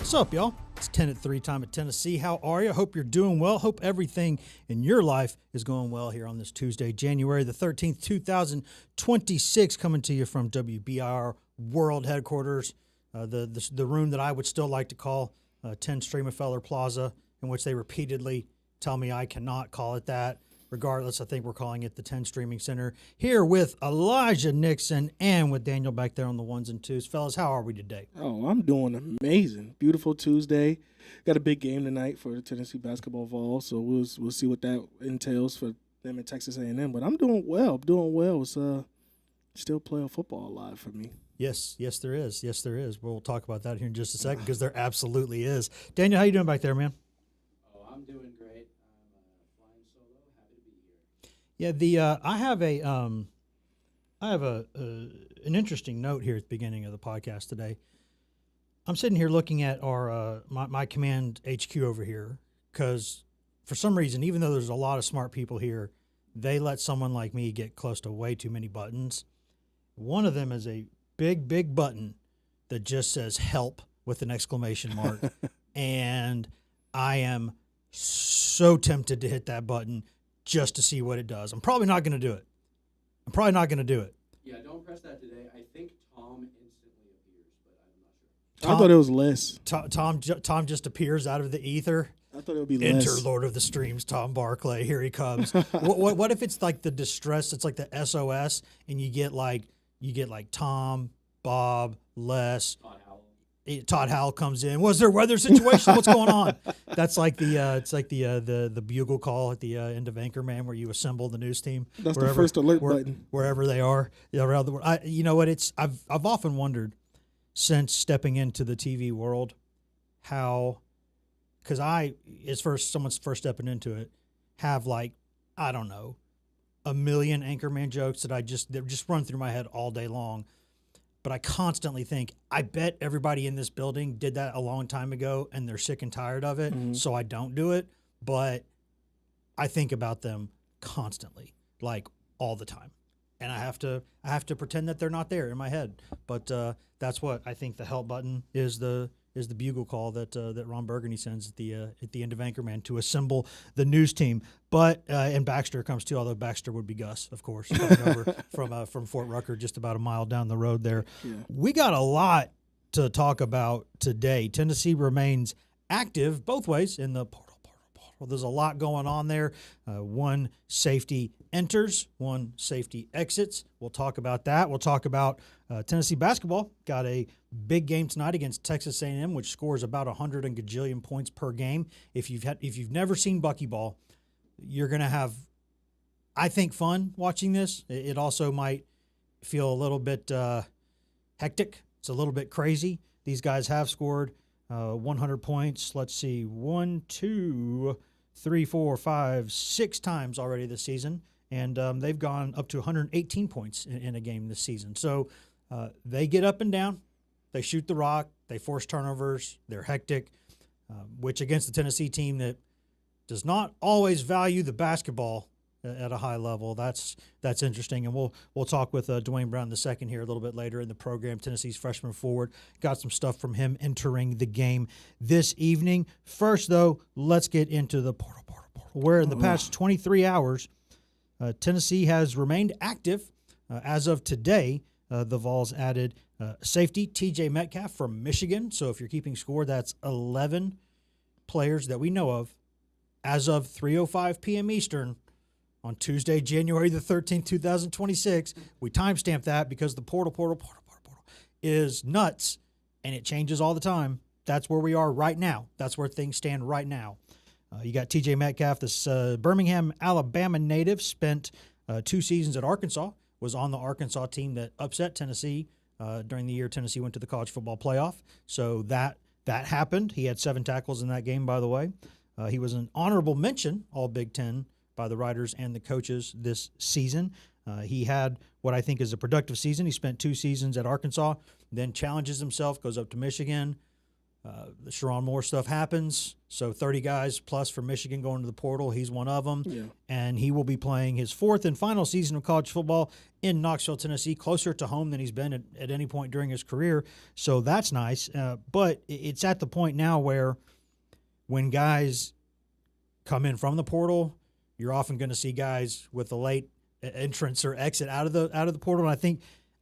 What's up, y'all? It's 10 at 3 time at Tennessee. How are you? Hope you're doing well. Hope everything in your life is going well here on this Tuesday, January the 13th, 2026, coming to you from WBIR World Headquarters, the room that I would still like to call 10 Streamerfeller Plaza, in which they repeatedly tell me I cannot call it that. Regardless, I think we're calling it the 10 Streaming Center. Here with Elijah Nixon and with Daniel back there on the ones and twos. Fellas, how are we today? Oh, I'm doing amazing. Beautiful Tuesday. Got a big game tonight for the Tennessee basketball Vols, so we'll see what that entails for them at Texas A&M. But I'm doing well. It's still playoff football alive for me. Yes, there is. We'll talk about that here in just a second because there absolutely is. Daniel, how you doing back there, man? Oh, I'm doing great. I'm flying solo. Happy to be here. Yeah, I have an interesting note here at the beginning of the podcast today. I'm sitting here looking at our my command HQ over here because for some reason, even though there's a lot of smart people here, they let someone like me get close to way too many buttons. One of them is a big button that just says help with an exclamation mark. And I am so tempted to hit that button just to see what it does. I'm probably not going to do it. Yeah, don't press that today. I think Tom instantly appears, but I'm not sure. I thought it was less. Tom just appears out of the ether. I thought it would be less. Enter Lord of the Streams, Tom Barclay. Here he comes. what if it's like the distress? It's like the SOS, and you get like Tom, Bob, Les. Todd Howell comes in. Was there weather situation? What's going on? That's like the bugle call at the end of Anchorman, where you assemble the news team. That's the first alert button. Wherever they are, around the world. You know what? I've often wondered since stepping into the TV world how, because someone's first stepping into it, have like I don't know, a million Anchorman jokes that just run through my head all day long. But I constantly think, I bet everybody in this building did that a long time ago and they're sick and tired of it, so I don't do it. But I think about them constantly, like all the time. And I have to pretend that they're not there in my head. But that's what I think the help button is the bugle call that Ron Burgundy sends at the end of Anchorman to assemble the news team. But and Baxter comes too, although Baxter would be Gus, of course, coming over from Fort Rucker, just about a mile down the road there. Yeah. We got a lot to talk about today. Tennessee remains active both ways in the portal. There's a lot going on there. One safety enters, one safety exits. We'll talk about that. We'll talk about Tennessee basketball. Got a big game tonight against Texas A&M, which scores about 100 and gajillion points per game. If you've never seen Buckyball, you're gonna have, I think, fun watching this. It also might feel a little bit hectic. It's a little bit crazy. These guys have scored 100 points. Let's see, 1, 2, 3, 4, 5, 6 times already this season, and they've gone up to 118 points in a game this season. So they get up and down. They shoot the rock. They force turnovers. They're hectic, which against the Tennessee team that does not always value the basketball at a high level. That's interesting, and we'll talk with Dwayne Brown II here a little bit later in the program. Tennessee's freshman forward. Got some stuff from him entering the game this evening. First, though, let's get into the portal, where in the past 23 hours, Tennessee has remained active. As of today, the Vols added safety TJ Metcalf from Michigan. So if you're keeping score, that's 11 players that we know of as of 3:05 p.m. Eastern on Tuesday, January the 13th, 2026. We timestamp that because the portal is nuts, and it changes all the time. That's where we are right now. That's where things stand right now. You got TJ Metcalf, this Birmingham, Alabama native, spent 2 seasons at Arkansas, was on the Arkansas team that upset Tennessee during the year Tennessee went to the college football playoff. So that happened. He had 7 tackles in that game, by the way. He was an honorable mention, all Big Ten, by the writers and the coaches this season. He had what I think is a productive season. He spent 2 seasons at Arkansas, then challenges himself, goes up to Michigan, The Sharon Moore stuff happens, so 30 guys plus from Michigan going to the portal. He's one of them, and he will be playing his fourth and final season of college football in Knoxville, Tennessee, closer to home than he's been at any point during his career. So that's nice, but it's at the point now where when guys come in from the portal, you're often going to see guys with a late entrance or exit out of the portal. And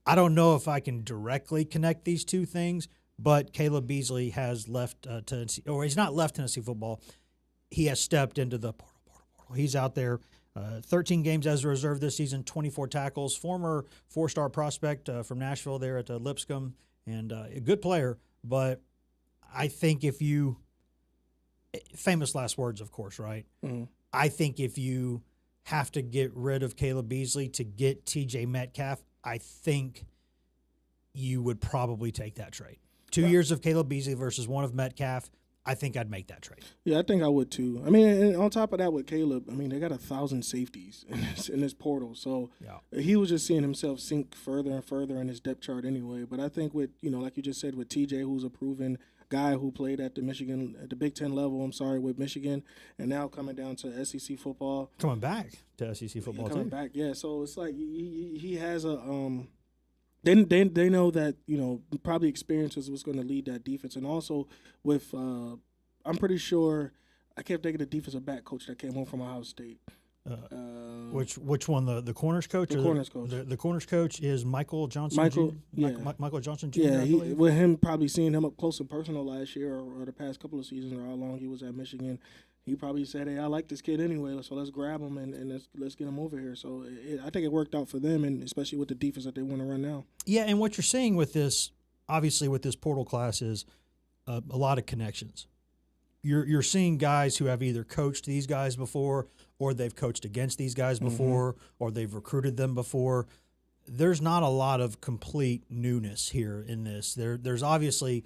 I don't know if I can directly connect these two things. But Caleb Beasley has left Tennessee, or he's not left Tennessee football. He has stepped into the portal. He's out there, 13 games as a reserve this season, 24 tackles. Former four-star prospect from Nashville there at Lipscomb, and a good player. But I think famous last words, of course, right? Mm-hmm. I think if you have to get rid of Caleb Beasley to get T.J. Metcalf, I think you would probably take that trade. 2 years of Caleb Beasley versus one of Metcalf, I think I'd make that trade. Yeah, I think I would too. I mean, and on top of that with Caleb, I mean, they got 1,000 safeties in this portal. So he was just seeing himself sink further and further in his depth chart anyway. But I think with, like you just said, with TJ, who's a proven guy who played at the Big Ten level, with Michigan, and now coming down to SEC football. Coming back to SEC football, coming back, yeah. So it's like he has a They know that, probably experience is what's going to lead that defense. And also with, I'm pretty sure, I kept thinking the defensive back coach that came home from Ohio State. Which one? The corners coach? The corners coach. The corners coach is Michael Johnson. Michael Johnson Jr. Yeah, with him probably seeing him up close and personal last year or the past couple of seasons or how long he was at Michigan. He probably said, "Hey, I like this kid anyway, so let's grab him and let's get him over here." So I think it worked out for them, and especially with the defense that they want to run now. Yeah, and what you're seeing with this, obviously with this portal class, is a lot of connections. You're seeing guys who have either coached these guys before, or they've coached against these guys before, or they've recruited them before. There's not a lot of complete newness here in this. There's obviously,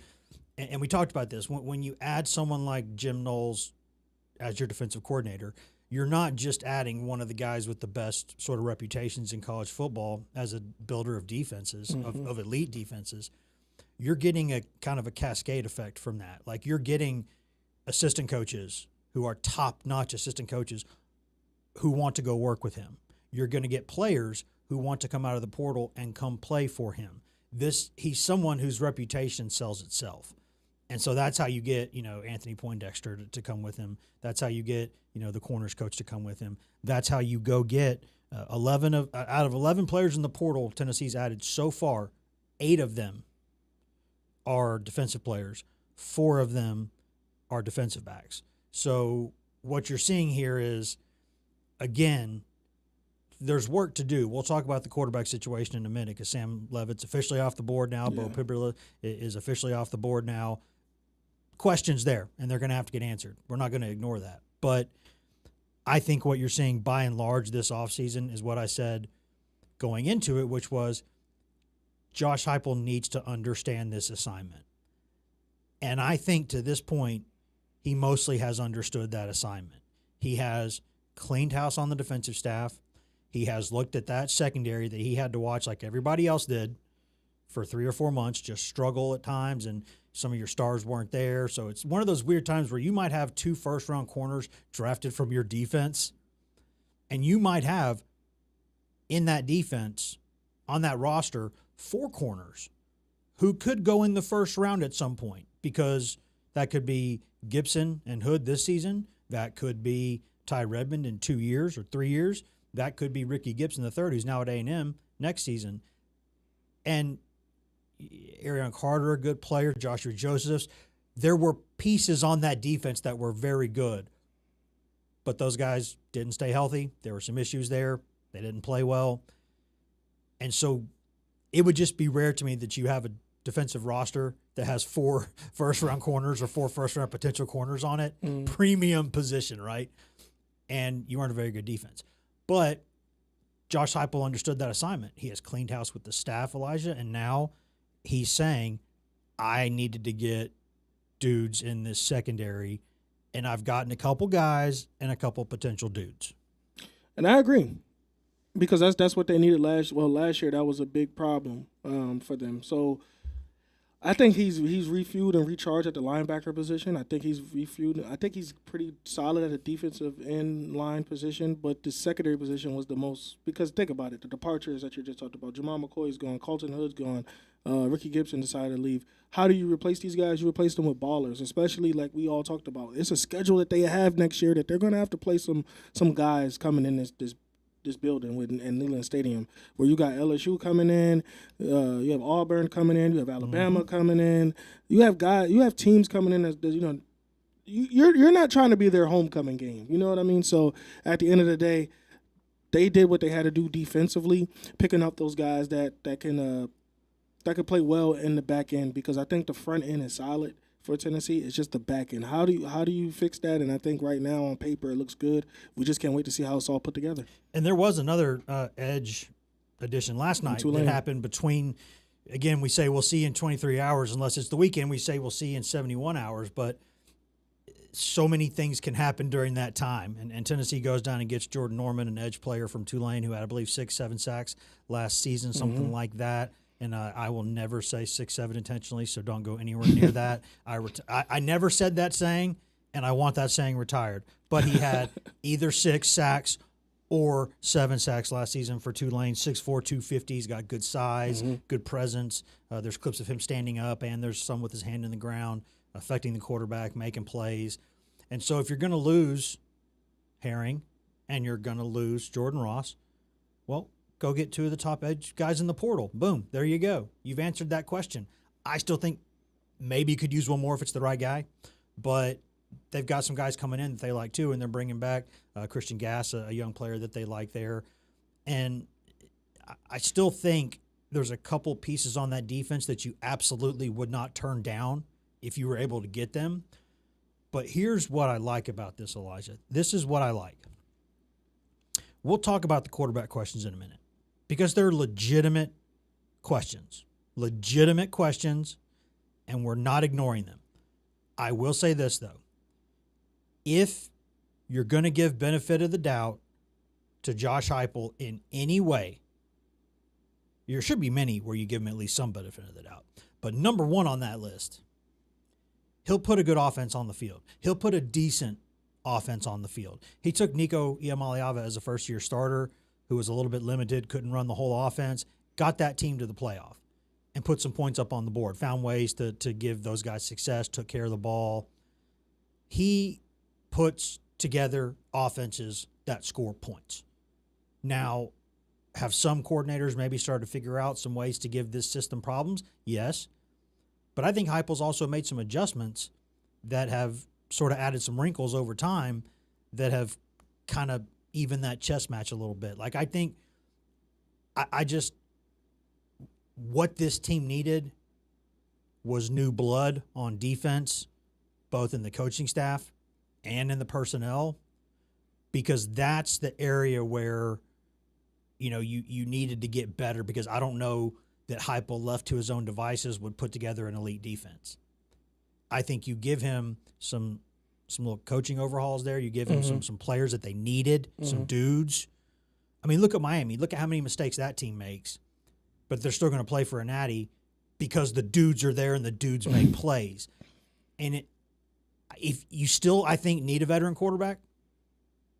and we talked about this, when you add someone like Jim Knowles as your defensive coordinator, you're not just adding one of the guys with the best sort of reputations in college football as a builder of defenses, of elite defenses. You're getting a kind of a cascade effect from that. Like, you're getting assistant coaches who are top-notch assistant coaches who want to go work with him. You're going to get players who want to come out of the portal and come play for him. He's someone whose reputation sells itself. And so that's how you get, Anthony Poindexter to come with him. That's how you get, the corners coach to come with him. That's how you go get 11 out of 11 players in the portal Tennessee's added so far, 8 of them are defensive players. 4 of them are defensive backs. So what you're seeing here is, again, there's work to do. We'll talk about the quarterback situation in a minute because Sam Levitt's officially off the board now. Yeah. Bo Pibula is officially off the board now. Questions there, and they're going to have to get answered. We're not going to ignore that. But I think what you're seeing by and large this offseason is what I said going into it, which was Josh Heupel needs to understand this assignment. And I think to this point, he mostly has understood that assignment. He has cleaned house on the defensive staff. He has looked at that secondary that he had to watch like everybody else did for 3 or 4 months, just struggle at times, and some of your stars weren't there. So it's one of those weird times where you might have 2 first-round corners drafted from your defense, and you might have in that defense, on that roster, 4 corners who could go in the first round at some point, because that could be Gibson and Hood this season. That could be Ty Redmond in 2 years or 3 years. That could be Ricky Gibson III, who's now at A&M next season. And Arion Carter, a good player, Joshua Josephs. There were pieces on that defense that were very good. But those guys didn't stay healthy. There were some issues there. They didn't play well. And so it would just be rare to me that you have a defensive roster that has 4 first-round corners or 4 first-round potential corners on it. Premium position, right? And you aren't a very good defense. But Josh Heupel understood that assignment. He has cleaned house with the staff, Elijah, and now he's saying, I needed to get dudes in this secondary, and I've gotten a couple guys and a couple potential dudes. And I agree, because that's what they needed last year. That was a big problem for them. So I think he's refueled and recharged at the linebacker position. I think he's refueled. I think he's pretty solid at the defensive end line position, but the secondary position was the most, because think about it, the departures that you just talked about. Jamal McCoy's gone, Colton Hood's gone, Ricky Gibson decided to leave. How do you replace these guys? You replace them with ballers, especially like we all talked about. It's a schedule that they have next year that they're going to have to play some guys coming in this building in Neyland Stadium, where you got LSU coming in, you have Auburn coming in, you have Alabama coming in, you have teams coming in that you're not trying to be their homecoming game. You know what I mean? So at the end of the day, they did what they had to do defensively, picking up those guys that can play well in the back end, because I think the front end is solid for Tennessee. It's just the back end. How do you fix that? And I think right now on paper it looks good. We just can't wait to see how it's all put together. And there was another edge addition last night that happened between. Again, we say we'll see in 23 hours unless it's the weekend. We say we'll see in 71 hours, but so many things can happen during that time. And Tennessee goes down and gets Jordan Norman, an edge player from Tulane who had, I believe, 6-7 sacks last season, something like that. And I will never say 6-7 intentionally, so don't go anywhere near that. I never said that saying, and I want that saying retired. But he had either 6 sacks or 7 sacks last season for Tulane. 6'4", 250. He's got good size, good presence. There's clips of him standing up, and there's some with his hand in the ground, affecting the quarterback, making plays. And so if you're going to lose Herring and you're going to lose Jordan Ross, well, go get 2 of the top edge guys in the portal. Boom, there you go. You've answered that question. I still think maybe you could use one more if it's the right guy, but they've got some guys coming in that they like too, and they're bringing back Christian Gass, a young player that they like there. And I still think there's a couple pieces on that defense that you absolutely would not turn down if you were able to get them. But here's what I like about this, Elijah. This is what I like. We'll talk about the quarterback questions in a minute, because they're legitimate questions, and we're not ignoring them. I will say this, though. If you're going to give benefit of the doubt to Josh Heupel in any way, there should be many where you give him at least some benefit of the doubt. But number one on that list, he'll put a good offense on the field. He'll put a decent offense on the field. He took Nico Iamaleava as a first-year starter who was a little bit limited, couldn't run the whole offense, got that team to the playoff and put some points up on the board, found ways to give those guys success, took care of the ball. He puts together offenses that score points. Now, have some coordinators maybe started to figure out some ways to give this system problems? Yes. But I think Heupel's also made some adjustments that have sort of added some wrinkles over time that have kind of evened that chess match a little bit. Like, I think what this team needed was new blood on defense, both in the coaching staff and in the personnel, because that's the area where, you needed to get better, because I don't know that Heupel, left to his own devices, would put together an elite defense. I think you give him some little coaching overhauls there. You give him some players that they needed, some dudes. I mean, look at Miami. Look at how many mistakes that team makes, but they're still going to play for a natty because the dudes are there and the dudes make plays. And if you still, I think, need a veteran quarterback,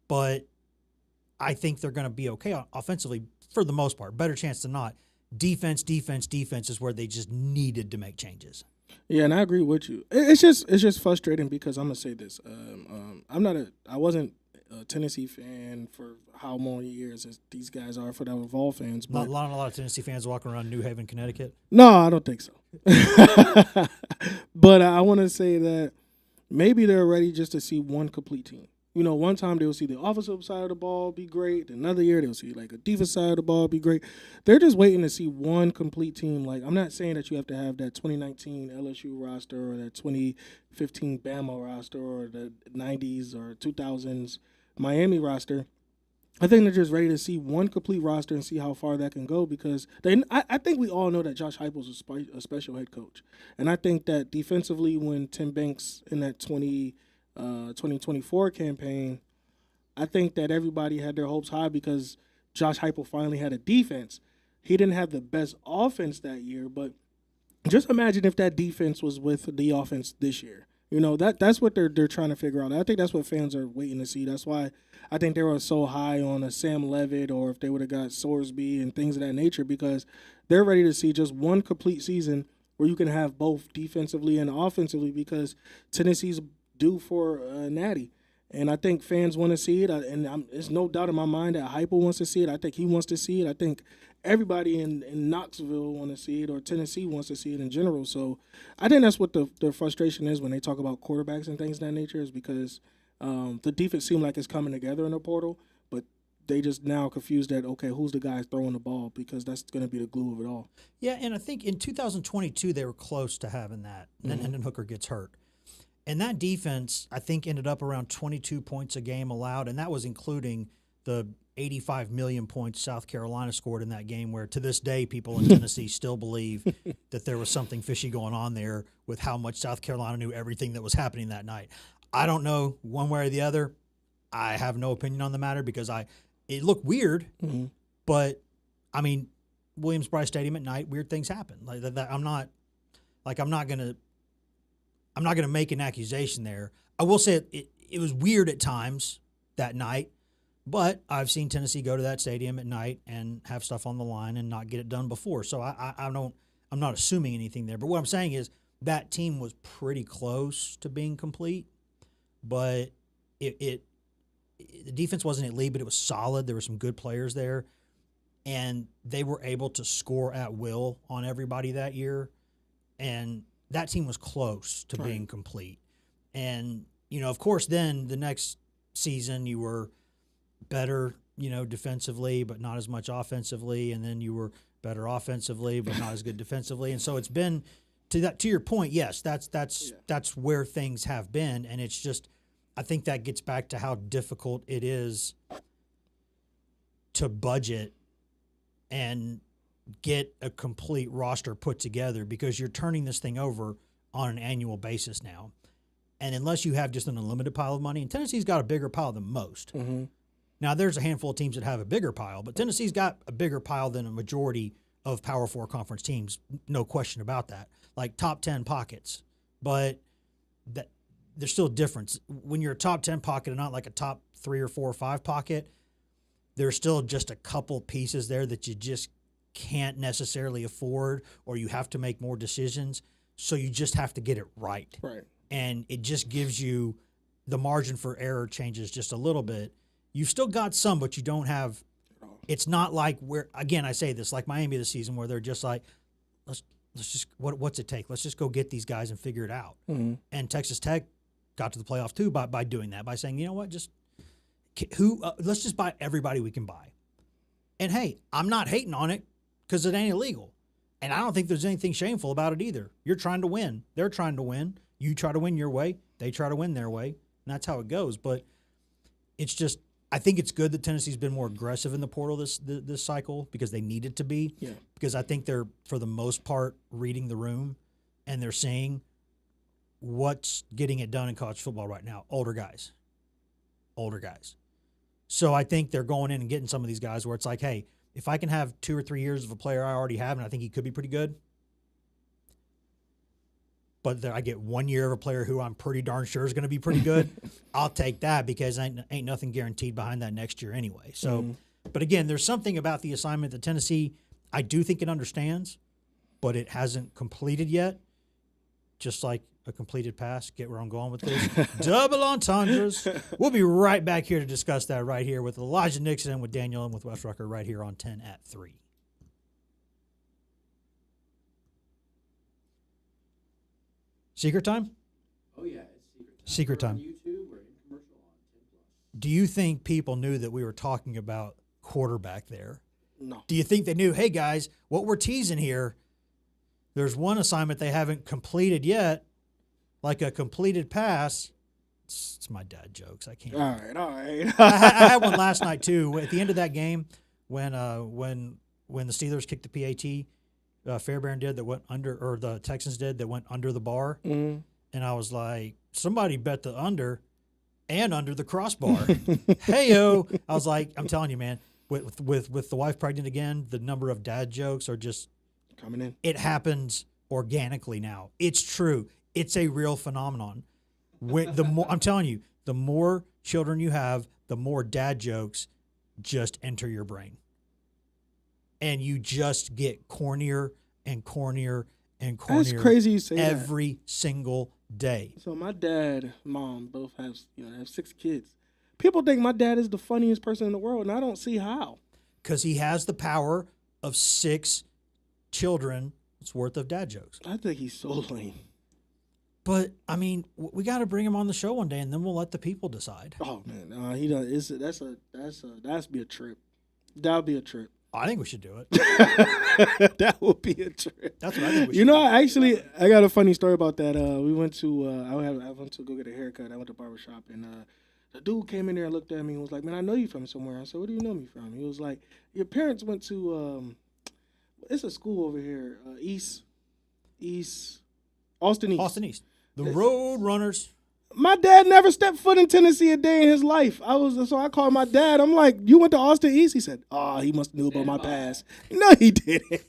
but I think they're going to be okay offensively for the most part. Better chance than not. Defense is where they just needed to make changes. Yeah, and I agree with you. It's just frustrating because I'm gonna say this. I wasn't a Tennessee fan for how many years as these guys are for the Vol fans. But a lot of Tennessee fans walking around New Haven, Connecticut. No, I don't think so. But I want to say that maybe they're ready just to see one complete team. One time they'll see the offensive side of the ball be great. Another year they'll see like a defensive side of the ball be great. They're just waiting to see one complete team. Like, I'm not saying that you have to have that 2019 LSU roster or that 2015 Bama roster or the 90s or 2000s Miami roster. I think they're just ready to see one complete roster and see how far that can go, because I think we all know that Josh Heupel's a special head coach. And I think that defensively, when Tim Banks in that 2024 campaign, I think that everybody had their hopes high because Josh Heupel finally had a defense. He didn't have the best offense that year, but Just imagine if that defense was with the offense this year. That's what they're trying to figure out. I think that's what fans are waiting to see. That's why I think they were so high on a Sam Levitt, or if they would have got Sorsby and things of that nature, because they're ready to see just one complete season where you can have both defensively and offensively, because Tennessee's due for a natty. And I think fans want to see it, there's no doubt in my mind that Heupel wants to see it. I think he wants to see it. I think everybody in Knoxville want to see it, or Tennessee wants to see it in general. So I think that's what the frustration is when they talk about quarterbacks and things of that nature, is because the defense seemed like it's coming together in the portal, but they just now confused that, okay, who's the guy throwing the ball, because that's going to be the glue of it all. Yeah, and I think in 2022 they were close to having that, and then Hendon Hooker gets hurt. And that defense, I think, ended up around 22 points a game allowed, and that was including the 85 million points South Carolina scored in that game, where to this day people in Tennessee still believe that there was something fishy going on there with how much South Carolina knew everything that was happening that night. I don't know one way or the other. I have no opinion on the matter because it looked weird, but, I mean, Williams-Brice Stadium at night, weird things happen. Like that, I'm not going to make an accusation there. I will say it was weird at times that night, but I've seen Tennessee go to that stadium at night and have stuff on the line and not get it done before. So I'm not assuming anything there. But what I'm saying is that team was pretty close to being complete, but the defense wasn't elite, but it was solid. There were some good players there, and they were able to score at will on everybody that year, and that team was close to being complete. And, of course, then the next season you were better, defensively, but not as much offensively. And then you were better offensively, but not as good defensively. And so it's been, to your point, yes, that's where things have been. And it's just, I think that gets back to how difficult it is to budget and get a complete roster put together, because you're turning this thing over on an annual basis now. And unless you have just an unlimited pile of money, and Tennessee's got a bigger pile than most. Mm-hmm. Now, there's a handful of teams that have a bigger pile, but Tennessee's got a bigger pile than a majority of Power 4 conference teams, no question about that. Like top 10 pockets. But there's still a difference. When you're a top 10 pocket and not like a top 3 or 4 or 5 pocket, there's still just a couple pieces there that you just can't necessarily afford, or you have to make more decisions. So you just have to get it right. Right. And it just gives you the margin for error changes just a little bit. You've still got some, but you don't have – it's not like where – again, I say this, like Miami this season, where they're just like, let's just – what's it take? Let's just go get these guys and figure it out. Mm-hmm. And Texas Tech got to the playoff too by doing that, by saying, you know what, let's just buy everybody we can buy. And, hey, I'm not hating on it because it ain't illegal. And I don't think there's anything shameful about it either. You're trying to win. They're trying to win. You try to win your way. They try to win their way. And that's how it goes. But it's just – I think it's good that Tennessee's been more aggressive in the portal this cycle, because they needed to be. Yeah. Because I think they're, for the most part, reading the room, and they're seeing what's getting it done in college football right now. Older guys. So I think they're going in and getting some of these guys where it's like, hey, if I can have 2 or 3 years of a player I already have, and I think he could be pretty good, but I get 1 year of a player who I'm pretty darn sure is going to be pretty good, I'll take that, because ain't nothing guaranteed behind that next year anyway. So, But again, there's something about the assignment that Tennessee, I do think it understands, but it hasn't completed yet. Just like a completed pass. Get where I'm going with this? Double entendres. We'll be right back here to discuss that right here with Elijah Nixon and with Daniel and with Wes Rucker right here on 10 at 3. Secret time? Oh, yeah, it's secret time. We're on YouTube, we're in commercial on 10+. Do you think people knew that we were talking about quarterback there? No. Do you think they knew, hey, guys, what we're teasing here, there's one assignment they haven't completed yet, like a completed pass. It's my dad jokes. I can't. All right. I had one last night, too. At the end of that game, when the Steelers kicked the PAT, Fairbairn did that went under, or the Texans did that went under the bar, and I was like, somebody bet the under and under the crossbar. Hey-o! I was like, I'm telling you, man, with the wife pregnant again, the number of dad jokes are just coming in. It happens organically now. It's true. It's a real phenomenon. I'm telling you, the more children you have, the more dad jokes just enter your brain. And you just get cornier and cornier and cornier. That's crazy you say every single day. So my dad, mom, both have 6 kids. People think my dad is the funniest person in the world, and I don't see how. Because he has the power of 6 children's worth of dad jokes. I think he's so lame. But I mean, we got to bring him on the show one day, and then we'll let the people decide. Oh man, he does. That's be a trip. That'll be a trip. I think we should do it. That would be a trip. That's what I think we should do. I got a funny story about that. We went to I went to go get a haircut. I went to barbershop, and the dude came in there and looked at me and was like, "Man, I know you from somewhere." I said, "Where do you know me from?" He was like, "Your parents went to it's a school over here, East Austin East." Austin East. The Road Runners. My dad never stepped foot in Tennessee a day in his life. So I called my dad. I'm like, "You went to Austin East?" He said, "Oh, he must have knew about my past." No, he didn't.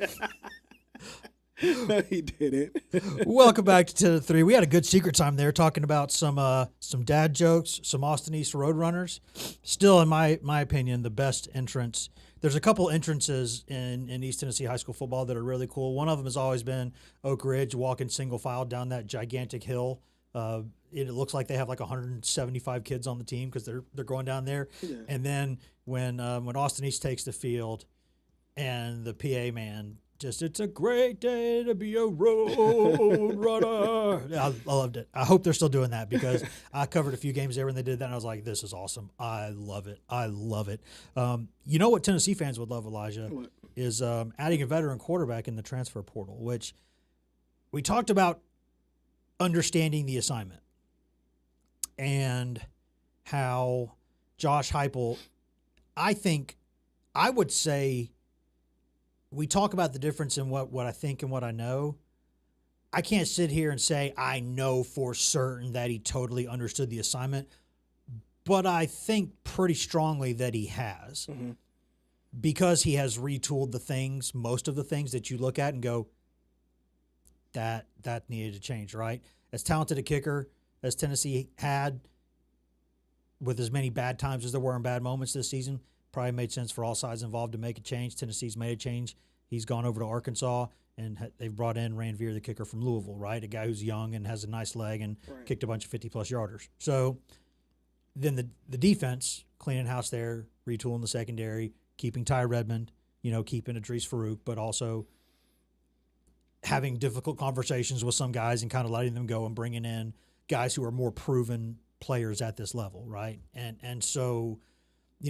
No, he didn't. Welcome back to 10 to 3. We had a good secret time there talking about some dad jokes, some Austin East Road Runners. Still, in my opinion, the best entrance. There's a couple entrances in East Tennessee high school football that are really cool. One of them has always been Oak Ridge, walking single file down that gigantic hill. It looks like they have like 175 kids on the team because they're going down there. Yeah. And then when Austin East takes the field, and the PA man it's a great day to be a road runner. I loved it. I hope they're still doing that because I covered a few games there when they did that, and I was like, this is awesome. I love it. I love it. You know what Tennessee fans would love, Elijah, is adding a veteran quarterback in the transfer portal, which we talked about understanding the assignment and how Josh Heupel, I would say, we talk about the difference in what I think and what I know. I can't sit here and say I know for certain that he totally understood the assignment, but I think pretty strongly that he has. Mm-hmm. Because he has retooled most of the things that you look at and go, that needed to change, right? As talented a kicker as Tennessee had, with as many bad times as there were in bad moments this season, probably made sense for all sides involved to make a change. Tennessee's made a change. He's gone over to Arkansas, and they've brought in Ranvier, the kicker from Louisville, right? A guy who's young and has a nice leg and kicked a bunch of 50-plus yarders. So then the defense, cleaning house there, retooling the secondary, keeping Ty Redmond, keeping Idris Farouk, but also having difficult conversations with some guys and kind of letting them go and bringing in guys who are more proven players at this level, right? And so,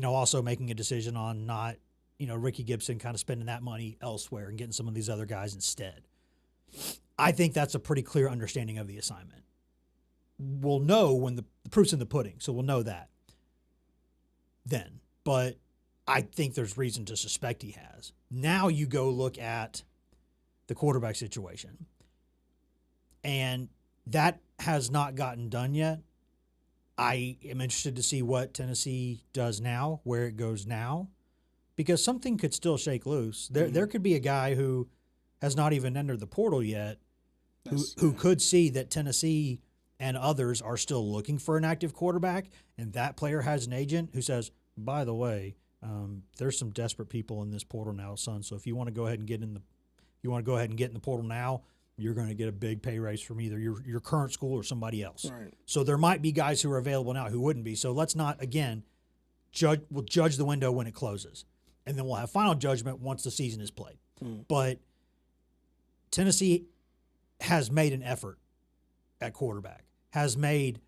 also making a decision on not, Ricky Gibson kind of spending that money elsewhere and getting some of these other guys instead. I think that's a pretty clear understanding of the assignment. We'll know when the proof's in the pudding, so we'll know that then. But I think there's reason to suspect he has. Now you go look at the quarterback situation, and that has not gotten done yet. I am interested to see what Tennessee does now, where it goes now, because something could still shake loose. There could be a guy who has not even entered the portal yet who could see that Tennessee and others are still looking for an active quarterback, and that player has an agent who says, by the way, there's some desperate people in this portal now, son, so if you want to go ahead and get in the portal now, you're going to get a big pay raise from either your current school or somebody else. Right. So there might be guys who are available now who wouldn't be. So let's not, again, we'll judge the window when it closes. And then we'll have final judgment once the season is played. But Tennessee has made an effort at quarterback, has made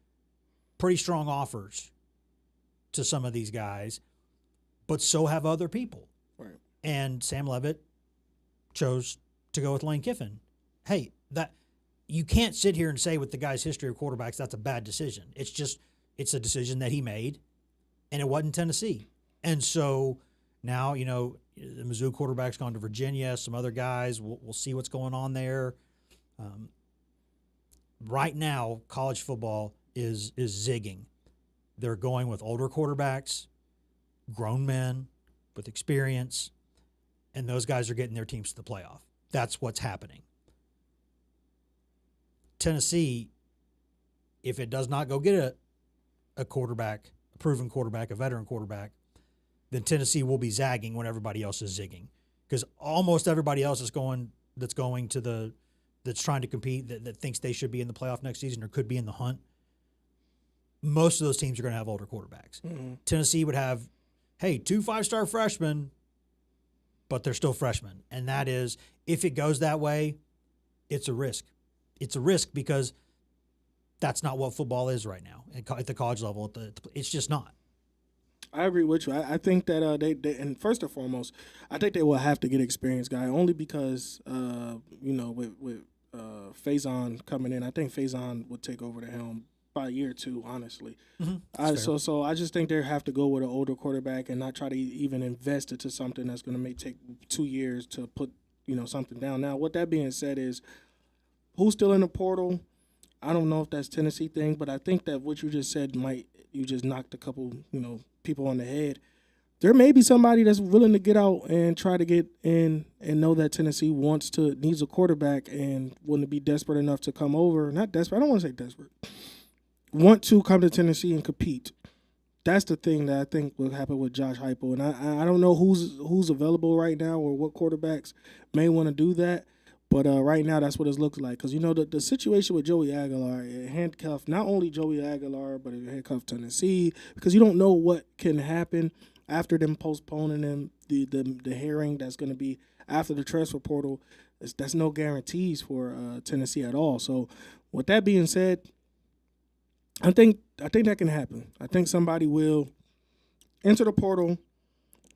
pretty strong offers to some of these guys, but so have other people. Right. And Sam Leavitt chose to go with Lane Kiffin. Hey, that you can't sit here and say with the guy's history of quarterbacks that's a bad decision. It's a decision that he made, and it wasn't Tennessee. And so now, the Mizzou quarterback's gone to Virginia, some other guys. We'll see what's going on there. Right now, college football is zigging. They're going with older quarterbacks, grown men with experience, and those guys are getting their teams to the playoff. That's what's happening. Tennessee, if it does not go get a quarterback, a proven quarterback, a veteran quarterback, then Tennessee will be zagging when everybody else is zigging, because almost everybody else is that's trying to compete, that thinks they should be in the playoff next season or could be in the hunt. Most of those teams are going to have older quarterbacks. Mm-hmm. Tennessee would have, hey, 2 5-star freshmen, but they're still freshmen. And that is, if it goes that way, it's a risk. It's a risk because that's not what football is right now at the college level. It's just not. I agree with you. I think that they and first and foremost, I think they will have to get an experienced guy only because with Faison coming in, I think Faison would take over the helm by a year or two, honestly. Mm-hmm. So I just think they have to go with an older quarterback and not try to even invest into something that's going to take 2 years to put something down. Now, with that being said, is who's still in the portal? I don't know if that's Tennessee thing, but I think that what you just said you just knocked a couple people on the head. There may be somebody that's willing to get out and try to get in and know that Tennessee needs a quarterback and want to be desperate enough to come over. Not desperate. I don't want to say desperate. Want to come to Tennessee and compete. That's the thing that I think will happen with Josh Heupel. And I don't know who's available right now or what quarterbacks may want to do that. But right now, that's what it looks like. Because, the situation with Joey Aguilar, it handcuffed not only Joey Aguilar, but it handcuffed Tennessee. Because you don't know what can happen after them postponing them, the hearing that's going to be after the transfer portal. That's no guarantees for Tennessee at all. So, with that being said, I think that can happen. I think somebody will enter the portal,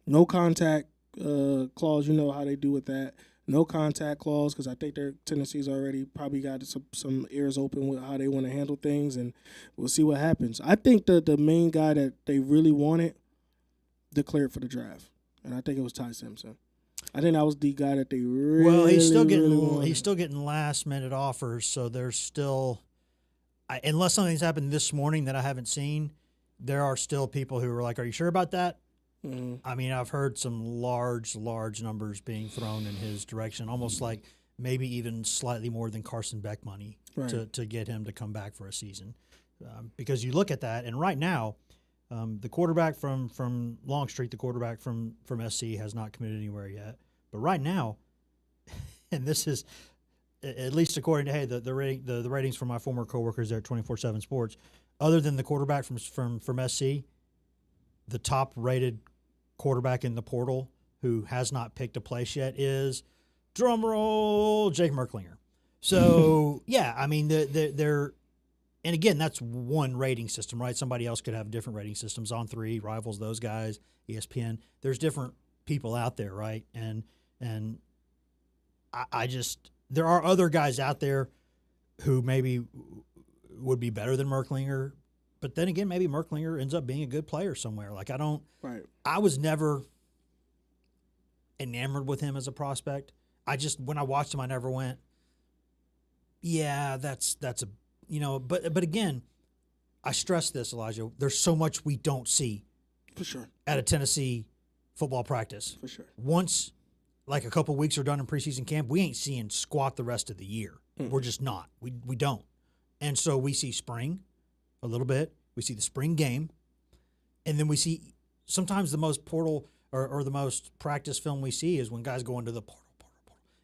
no contact clause. You know how they do with that. No contact clause, because I think Tennessee's already probably got some ears open with how they want to handle things, and we'll see what happens. I think the main guy that they really wanted declared for the draft, and I think it was Ty Simpson. I think that was the guy that they really he's still wanted. getting last minute offers, so there's still, unless something's happened this morning that I haven't seen, there are still people who are like, "Are you sure about that?" I mean, I've heard some large numbers being thrown in his direction, almost like maybe even slightly more than Carson Beck money to get him to come back for a season. Because you look at that, and right now, the quarterback from Longstreet, the quarterback from SC, has not committed anywhere yet. But right now, and this is at least according to the ratings from my former coworkers there at 24/7 Sports, other than the quarterback from SC, the top rated quarterback in the portal who has not picked a place yet is, drumroll, Jake Merklinger. So, yeah, I mean, they're and again, that's one rating system, right? Somebody else could have different rating systems. On3, Rivals, those guys, ESPN. There's different people out there, right? And I just, there are other guys out there who maybe would be better than Merklinger. But then again, maybe Merklinger ends up being a good player somewhere. Like, I was never enamored with him as a prospect. When I watched him, I never went, yeah, that's a, but again, I stress this, Elijah. There's so much we don't see for sure at a Tennessee football practice. For sure. Once, like, a couple weeks are done in preseason camp, we ain't seeing squat the rest of the year. We're just not. We don't. And so we see spring a little bit. We see the spring game. And then we see sometimes the most portal or the most practice film we see is when guys go into the portal,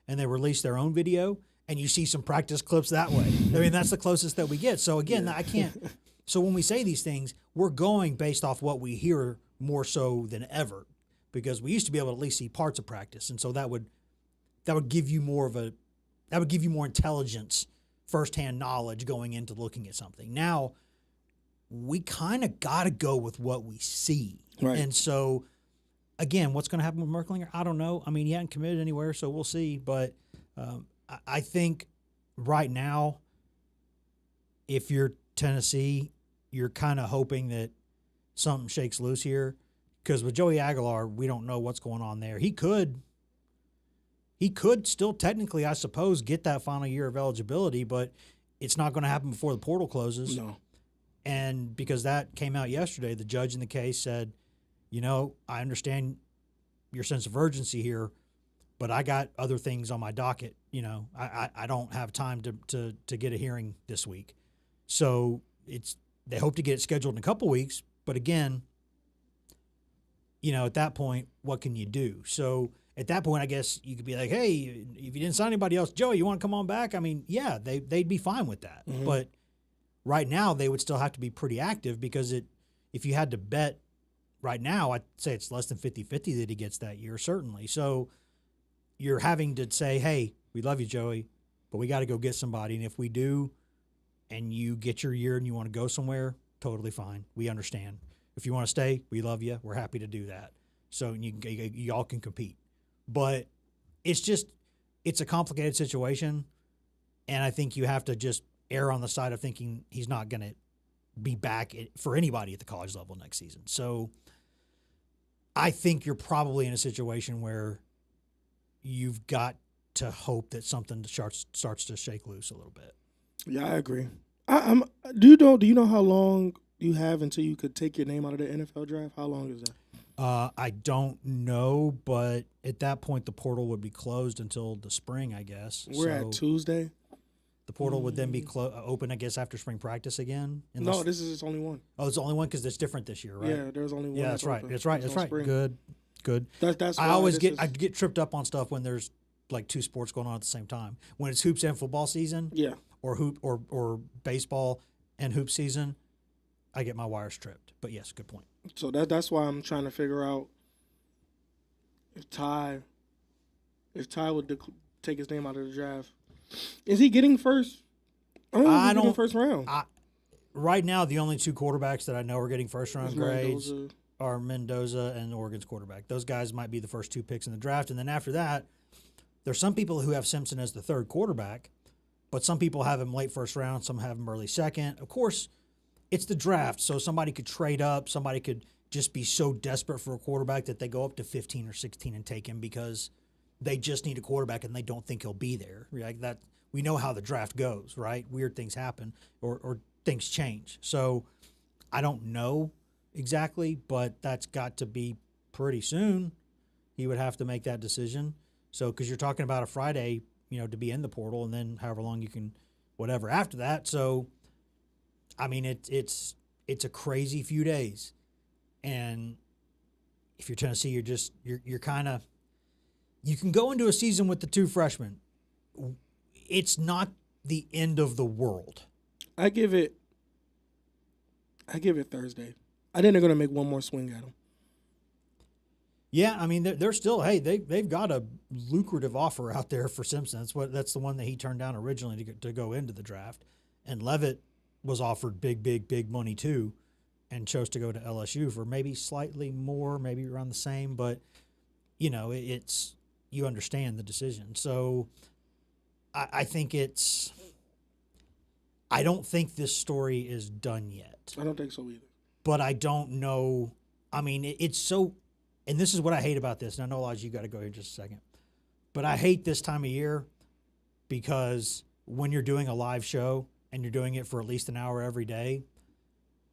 and they release their own video, and you see some practice clips that way. I mean, that's the closest that we get. So, again, I can't – so when we say these things, we're going based off what we hear more so than ever, because we used to be able to at least see parts of practice. And so that would give you more intelligence, firsthand knowledge going into looking at something. Now, we kind of got to go with what we see. Right. And so, again, what's going to happen with Merklinger? I don't know. I mean, he hadn't committed anywhere, so we'll see. But I think right now, if you're Tennessee, you're kind of hoping that something shakes loose here. Because with Joey Aguilar, we don't know what's going on there. He could still technically, I suppose, get that final year of eligibility, but it's not going to happen before the portal closes. No. And because that came out yesterday, the judge in the case said, I understand your sense of urgency here, but I got other things on my docket I don't have time to get a hearing this week. So they hope to get it scheduled in a couple weeks. But again, at that point, what can you do? So at that point, I guess you could be like, hey, if you didn't sign anybody else, Joey, you want to come on back? I mean, yeah, they'd be fine with that. Mm-hmm. But right now, they would still have to be pretty active because if you had to bet right now, I'd say it's less than 50-50 that he gets that year, certainly. So you're having to say, hey, we love you, Joey, but we got to go get somebody. And if we do and you get your year and you want to go somewhere, totally fine. We understand. If you want to stay, we love you. We're happy to do that. So you all can compete. But it's a complicated situation, and I think you have to just err on the side of thinking he's not going to be back for anybody at the college level next season. So I think you're probably in a situation where you've got to hope that something starts to shake loose a little bit. Yeah, I agree. Do you know how long you have until you could take your name out of the NFL draft? How long is that? I don't know, but at that point, the portal would be closed until the spring, I guess. We're at Tuesday. The portal would then be open, I guess, after spring practice again. No, this is its only one. Oh, it's the only one because it's different this year, right? Yeah, there's only one. Yeah, that's right. That's right. That's right. Spring. Good. That's I always get tripped up on stuff when there's like two sports going on at the same time. When it's hoops and football season, yeah, or baseball and hoop season, I get my wires tripped. But yes, good point. So that's why I'm trying to figure out if Ty would take his name out of the draft. Is he getting first? I don't know. First round. Right now, the only two quarterbacks that I know are getting first round grades are Mendoza and Oregon's quarterback. Those guys might be the first two picks in the draft, and then after that, there's some people who have Simpson as the third quarterback, but some people have him late first round, some have him early second. Of course, it's the draft, so somebody could trade up. Somebody could just be so desperate for a quarterback that they go up to 15 or 16 and take him because they just need a quarterback and they don't think he'll be there. Like that, we know how the draft goes, right? Weird things happen or things change. So I don't know exactly, but that's got to be pretty soon. He would have to make that decision. So because you're talking about a Friday, to be in the portal, and then however long you can, whatever after that. So I mean, it's a crazy few days, and if you're Tennessee, you're kind of, you can go into a season with the two freshmen. It's not the end of the world. I give it Thursday. I think they're going to make one more swing at him. Yeah, I mean, they're still, hey, they've got a lucrative offer out there for Simpson. That's the one that he turned down originally to go into the draft, and Levitt was offered big money too, and chose to go to LSU for maybe slightly more, maybe around the same, but it's, you understand the decision. So I think I don't think this story is done yet. I don't think so either. But I don't know. I mean, it's so, and this is what I hate about this, and I know, Elijah, you got to go here in just a second, but I hate this time of year because when you're doing a live show and you're doing it for at least an hour every day,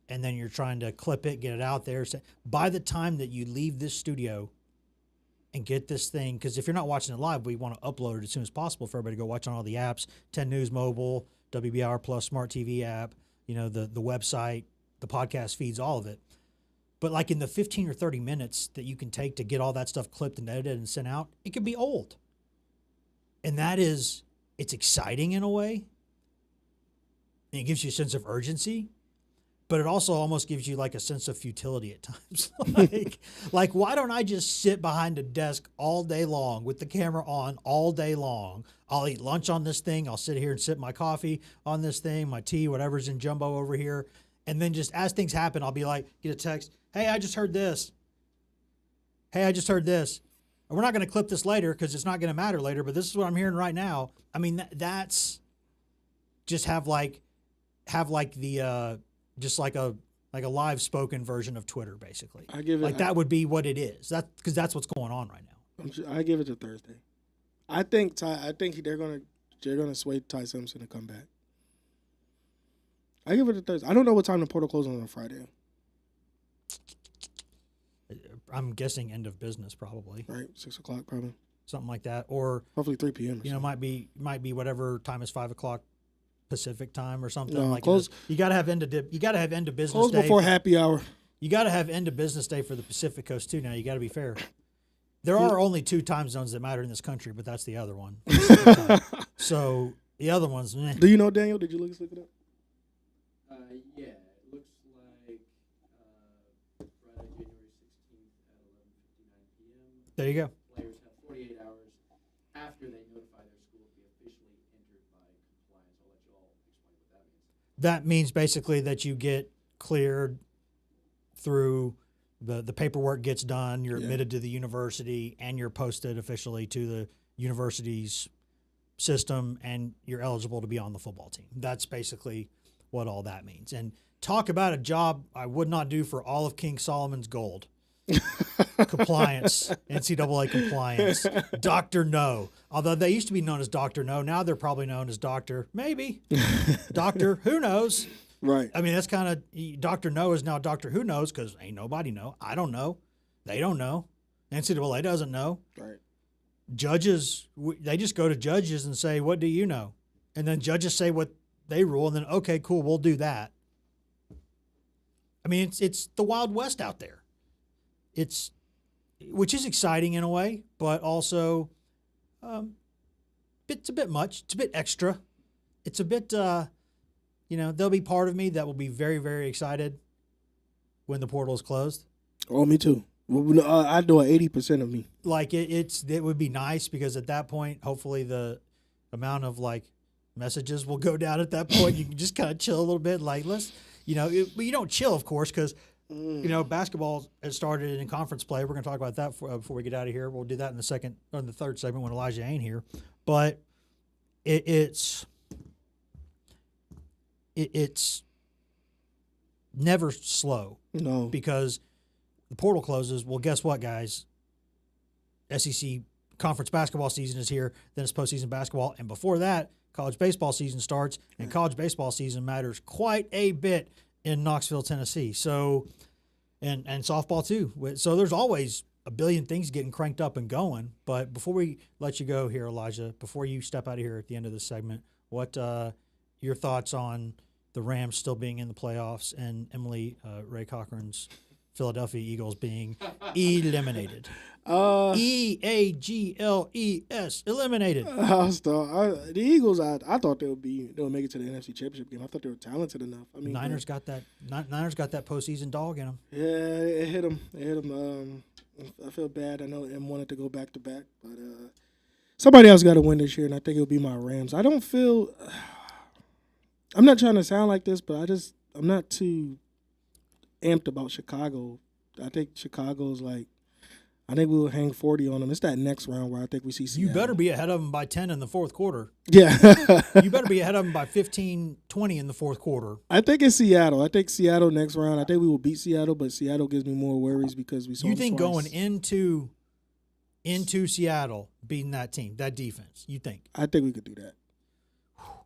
and then you're trying to clip it, get it out there, by the time that you leave this studio and get this thing, because if you're not watching it live, we want to upload it as soon as possible for everybody to go watch on all the apps, 10 News Mobile, WBR Plus, Smart TV app, the website, the podcast feeds, all of it. But like in the 15 or 30 minutes that you can take to get all that stuff clipped and edited and sent out, it can be old. And it's exciting in a way. And it gives you a sense of urgency, but it also almost gives you like a sense of futility at times. like, why don't I just sit behind a desk all day long with the camera on all day long? I'll eat lunch on this thing. I'll sit here and sip my coffee on this thing, my tea, whatever's in jumbo over here. And then just as things happen, I'll be like, get a text. Hey, I just heard this. Hey, I just heard this. And we're not going to clip this later because it's not going to matter later, but this is what I'm hearing right now. I mean, that's just have like the, just like a live spoken version of Twitter, basically. I give it like that would be what it is. Because that's what's going on right now. I give it to Thursday. I think they're gonna sway Ty Simpson to come back. I give it to Thursday. I don't know what time the portal closes on Friday. I'm guessing end of business, probably. Right, 6:00 probably. something like that, or Hopefully 3 p.m. might be whatever time is 5 o'clock Pacific time or something. No, like close. You got to have end of business Close day before happy hour. You got to have end of business day for the Pacific Coast too. Now you got to be fair. There are only 2 time zones that matter in this country, but that's the other one. So the other ones. Meh. Do you know, Daniel? Did you look it up? Yeah, it looks like Friday, January 16th at 11:59 p.m. There you go. Players have 48 hours after they notify their school to be officially entered by compliance. I'll let you all explain what that means. That means basically that you get cleared through the paperwork gets done, you're admitted to the university, and you're posted officially to the university's system, and you're eligible to be on the football team. That's basically what all that means. And talk about a job I would not do for all of King Solomon's gold. Compliance, NCAA compliance, Dr. No. Although they used to be known as Dr. No, now they're probably known as Dr. Maybe. Doctor, who knows? Right. I mean, that's kind of Dr. No is now Dr. Who knows because ain't nobody know. I don't know. They don't know. NCAA doesn't know. Right. Judges, they just go to judges and say, what do you know? And then judges say what they rule, and then, okay, cool, we'll do that. I mean, it's the Wild West out there. Which is exciting in a way, but also it's a bit much. It's a bit extra. It's a bit, there'll be part of me that will be very, very excited when the portal is closed. Oh, me too. I know 80% of me. Like it would be nice because at that point, hopefully the amount of messages will go down at that point. You can just kind of chill a little bit. Like but you don't chill, of course, because basketball has started in conference play. We're going to talk about that before we get out of here. We'll do that in the third segment when Elijah ain't here. But it's never slow. No. Because the portal closes. Well, guess what, guys? SEC conference basketball season is here. Then it's postseason basketball. And before that, college baseball season starts. And college baseball season matters quite a bit in Knoxville, Tennessee. So, and softball too. So there's always a billion things getting cranked up and going. But before we let you go here, Elijah, before you step out of here at the end of this segment, what your thoughts on the Rams still being in the playoffs and Emily Ray Cochran's Philadelphia Eagles being eliminated? EAGLES, eliminated. The Eagles, I thought they would make it to the NFC Championship game. I thought they were talented enough. I mean, Niners got that postseason dog in them. Yeah, it hit them. I feel bad. I know M wanted to go back to back, but somebody else got to win this year, and I think it'll be my Rams. I don't feel. I'm not trying to sound like this, but I'm not too amped about Chicago. I think Chicago's I think we'll hang 40 on them. It's that next round where I think we see Seattle. You better be ahead of them by 10 in the fourth quarter. Yeah. You better be ahead of them by 15, 20 in the fourth quarter. I think it's Seattle. I think Seattle next round. I think we will beat Seattle, but Seattle gives me more worries because we saw. You think twice. going into Seattle, beating that team, that defense, you think? I think we could do that.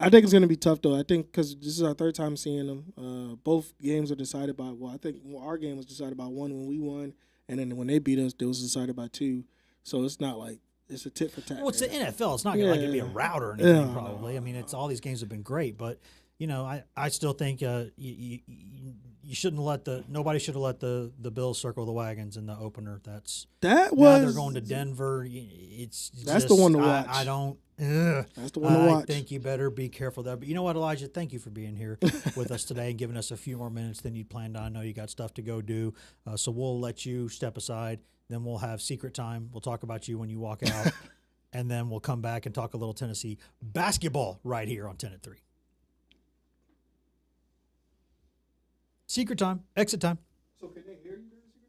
I think it's going to be tough, though. I think because this is our third time seeing them. Both games are decided by, I think our game was decided by 1 when we won. And then when they beat us, it was decided by 2. So it's not like it's a tit for tat. Well, it's the NFL. It's not going to be a rout or anything, probably. No. I mean, it's all these games have been great. But, I still think you shouldn't nobody should have let the Bills circle the wagons in the opener. Now they're going to Denver. That's the one to watch. I don't. That's the one to watch. I think you better be careful there. But you know what, Elijah? Thank you for being here with us today and giving us a few more minutes than you'd planned on. I know you got stuff to go do. So we'll let you step aside. Then we'll have secret time. We'll talk about you when you walk out. And then we'll come back and talk a little Tennessee basketball right here on 10 at 3. Secret time. Exit time. So can they hear you during secret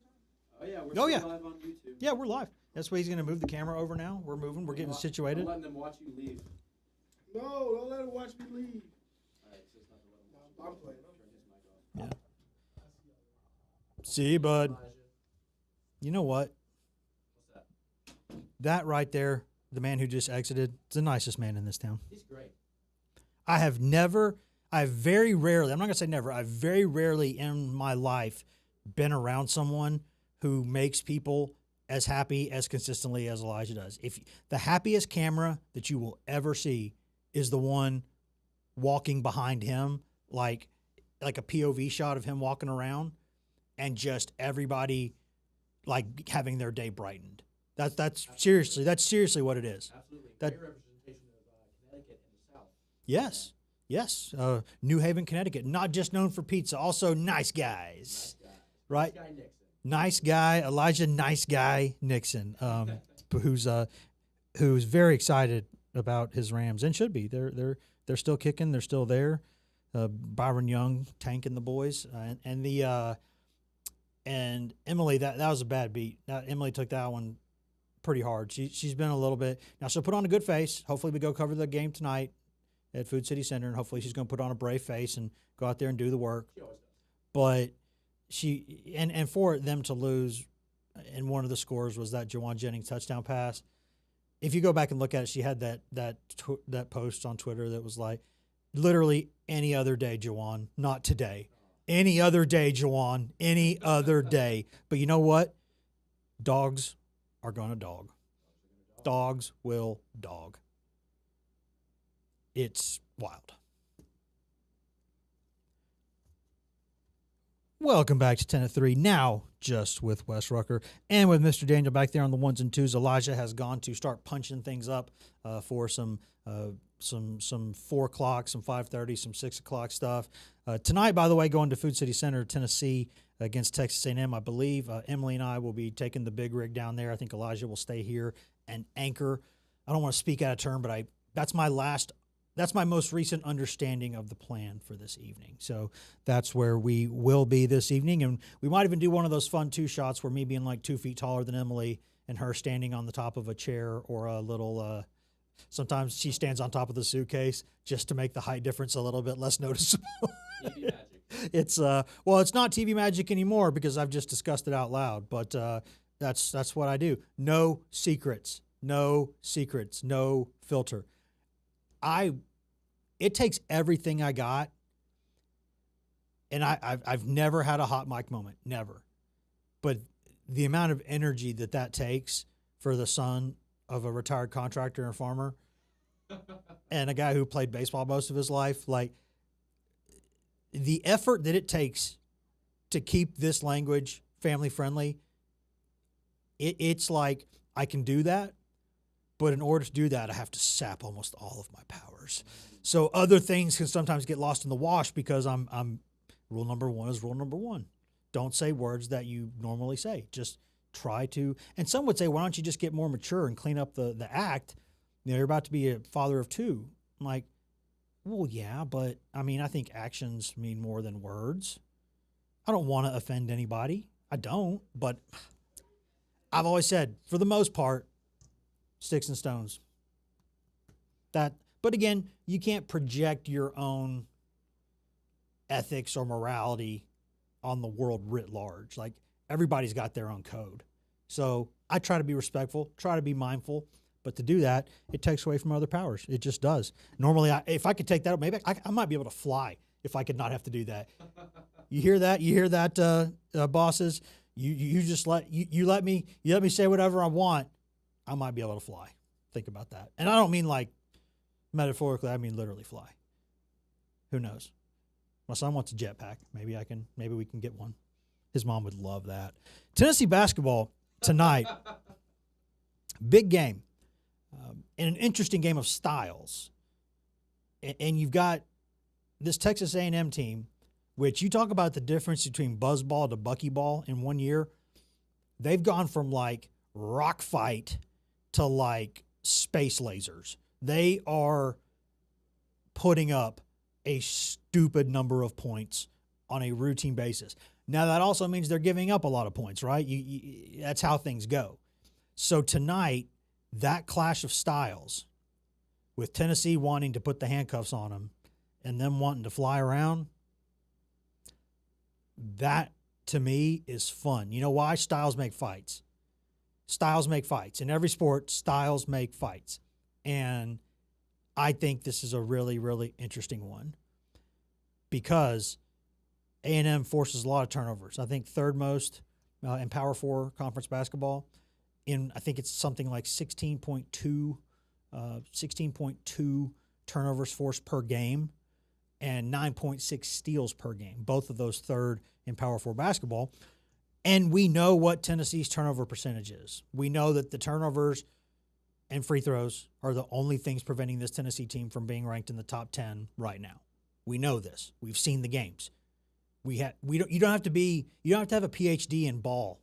time? Oh, yeah. We're live on YouTube. Yeah, we're live. That's why he's going to move the camera over now. We're moving. We're getting situated. I'm letting them watch you leave. No, don't let them watch me leave. All right, so it's not to let them watch I'm playing. Turn his mic off. Yeah. See, bud. You know what? What's that? That right there, the man who just exited, is the nicest man in this town. He's great. I've very rarely, I'm not going to say never, I've very rarely in my life been around someone who makes people as happy as consistently as Elijah does. If the happiest camera that you will ever see is the one walking behind him, like a POV shot of him walking around, and just everybody like having their day brightened. That's seriously what it is. Absolutely. That- Great representation of Connecticut and the South. Yes, yes. New Haven, Connecticut, not just known for pizza, also nice guys, Nice guy. right? Nice guy Nixon. Nice guy Elijah, nice guy Nixon, who's very excited about his Rams and should be. They're still kicking. They're still there. Byron Young tanking the boys, and Emily. That was a bad beat. Emily took that one pretty hard. She's been a little bit now. She'll put on a good face. Hopefully, we go cover the game tonight at Food City Center, and hopefully, she's going to put on a brave face and go out there and do the work. She always does. But and for them to lose, and one of the scores was that Jawan Jennings touchdown pass. If you go back and look at it, she had that post on Twitter that was like, literally any other day, Jawan, not today. Any other day, Jawan, any other day. But you know what? Dogs are going to dog. Dogs will dog. It's wild. Welcome back to 10 at 3. Now, just with Wes Rucker and with Mr. Daniel back there on the ones and twos. Elijah has gone to start punching things up for some 4 o'clock, some 5:30, some 6 o'clock stuff. Tonight, by the way, going to Food City Center, Tennessee against Texas A&M. I believe Emily and I will be taking the big rig down there. I think Elijah will stay here and anchor. I don't want to speak out of turn, but that's my most recent understanding of the plan for this evening. So that's where we will be this evening. And we might even do one of those fun 2 shots where me being like 2 feet taller than Emily and her standing on the top of a chair or a little, sometimes she stands on top of the suitcase just to make the height difference a little bit less noticeable. TV magic. It's it's not TV magic anymore because I've just discussed it out loud, but that's what I do. No secrets, no filter. It takes everything I got, and I've never had a hot mic moment, never. But the amount of energy that takes for the son of a retired contractor and farmer, and a guy who played baseball most of his life, like the effort that it takes to keep this language family friendly, it's like I can do that. But in order to do that, I have to sap almost all of my powers. So other things can sometimes get lost in the wash because I'm rule number one is rule number one. Don't say words that you normally say. Just try to. And some would say, why don't you just get more mature and clean up the act? You're about to be a father of 2. I'm like, well, yeah, but I mean, I think actions mean more than words. I don't want to offend anybody. I don't. But I've always said, for the most part, sticks and stones. But again, you can't project your own ethics or morality on the world writ large. Like everybody's got their own code. So I try to be respectful, try to be mindful, but to do that, it takes away from other powers. It just does. Normally, if I could take that, maybe I might be able to fly if I could not have to do that. You hear that? You hear that, bosses? You just let me say whatever I want. I might be able to fly. Think about that. And I don't mean like metaphorically, I mean literally fly. Who knows? My son wants a jetpack. Maybe we can get one. His mom would love that. Tennessee basketball tonight. Big game. And an interesting game of styles. And you've got this Texas A&M team, which you talk about the difference between buzzball to buckyball in 1 year. They've gone from like rock fight to like space lasers. They are putting up a stupid number of points on a routine basis. Now that also means they're giving up a lot of points, right? That's how things go. So tonight, that clash of styles with Tennessee wanting to put the handcuffs on them and them wanting to fly around, that to me is fun. You know why? Styles make fights. Styles make fights. In every sport, styles make fights. And I think this is a really, really interesting one because A&M forces a lot of turnovers. I think third most in Power 4 conference basketball. I think it's something like 16.2 turnovers forced per game and 9.6 steals per game, both of those third in Power 4 basketball. And we know what Tennessee's turnover percentage is. We know that the turnovers and free throws are the only things preventing this Tennessee team from being ranked in the top 10 right now. We know this. We've seen the games. You don't have to have a PhD in ball